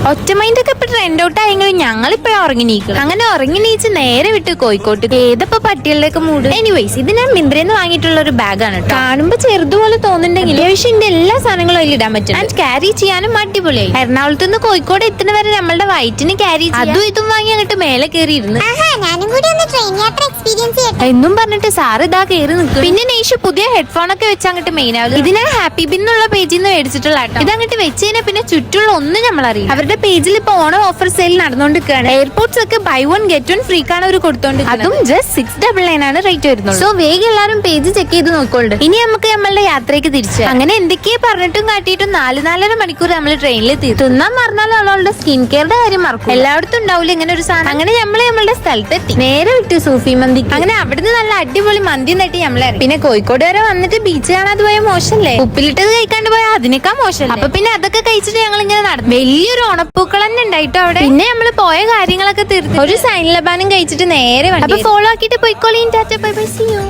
ഒറ്റമൈൻഡൊക്കെ ഇപ്പൊ trend out ആയെങ്കിലും ഞങ്ങളിപ്പോഴും ഉറങ്ങി നീക്കണം. അങ്ങനെ ഉറങ്ങി നീച്ച് നേരെ വിട്ട് കോഴിക്കോട്ട്. ഏതപ്പോ പട്ടികളിലേക്ക് മൂട്. എനിവേസ് ഇത് ഞാൻ മിന്ത്രന്ന് വാങ്ങിയിട്ടുള്ള ഒരു ബാഗാണ്. കാണുമ്പോ ചെറുതുപോലെ തോന്നുന്നുണ്ടെങ്കിൽ അത്യാവശ്യം എല്ലാ സാധനങ്ങളും അതിൽ ഇടാൻ പറ്റും. ആൻഡ് ക്യാരി ചെയ്യാനും അടിപൊളിയായി. എറണാകുളത്ത് നിന്ന് കോഴിക്കോട് എത്തുന്ന വരെ നമ്മളുടെ വയറ്റിന് ക്യാരി അതും ഇതും വാങ്ങി അങ്ങോട്ട് മേലെ കയറി ഇരുന്ന് എന്നും പറഞ്ഞിട്ട് സാറ് ഇതാ കയറി നിൽക്കും. പിന്നെ നേഷു പുതിയ ഹെഡ്ഫോൺ ഒക്കെ വെച്ച് അങ്ങോട്ട് മെയിൻ ആവും. ഇതിനാ ഹാപ്പി ബിന്നുള്ള പേജിൽ നിന്ന് മേടിച്ചിട്ടുള്ള കേട്ടോ. ഇതങ്ങോട്ട് വെച്ച് കഴിഞ്ഞാൽ പിന്നെ ചുറ്റുള്ള ഒന്നും നമ്മളറിയാം. അവരുടെ പേജിൽ ഇപ്പൊ ഓണം ഓഫർ സെയിൽ നടന്നുകൊണ്ടിരിക്കുകയാണ്. എയർപോർട്ട്സ് ഒക്കെ ബൈ 1 get 1 ഫ്രീ ആണ് അവർ കൊടുത്തോണ്ട്. അതും ജസ്റ്റ് 699 ആണ് റേറ്റ് വരുന്നത്. സോ വേഗം എല്ലാവരും പേജ് ചെക്ക് ചെയ്ത് നോക്കോണ്ട്. ഇനി നമുക്ക് നമ്മളുടെ യാത്രയ്ക്ക് തിരിച്ചു. അങ്ങനെ എന്തൊക്കെയാ പറഞ്ഞിട്ടും കാട്ടിയിട്ടും 4-4.5 മണിക്കൂർ നമ്മൾ ട്രെയിനിൽ തിന്നാൻ മറന്നാലും അവളുടെ സ്കിൻ കെയറുടെ കാര്യം മറക്കും. എല്ലായിടത്തും ഉണ്ടാവില്ല ഇങ്ങനെ ഒരു സാധനം. അങ്ങനെ നമ്മളുടെ സ്ഥലത്തെത്തി. നേരെ വിട്ടു സൂഫി മന്തി. അങ്ങനെ അവിടുന്ന് നല്ല അടിപൊളി മന്തി നട്ടി നമ്മളെ. പിന്നെ കോഴിക്കോട് വരെ വന്നിട്ട് ബീച്ച് കാണാതെ പോയ മോശമല്ലേ? ഉപ്പിലിട്ടത് കഴിക്കാണ്ട് പോയാൽ അതിനേക്കാൾ മോശമല്ലേ? അപ്പൊ പിന്നെ അതൊക്കെ കഴിച്ചിട്ട് ഞങ്ങൾ ഇങ്ങനെ നടന്നു. വലിയൊരു ഓണപ്പൂക്കൾ തന്നെ ഉണ്ടായിട്ടോ അവിടെ. പിന്നെ നമ്മള് പോയ കാര്യങ്ങളൊക്കെ തീർത്ത് ഒരു സൈൻ ലബാനും കഴിച്ചിട്ട് നേരെ വണ്ടി. അപ്പൊ ഫോളോ ആക്കിയിട്ട് പോയിക്കോളീൻ. Tata bye bye, see U.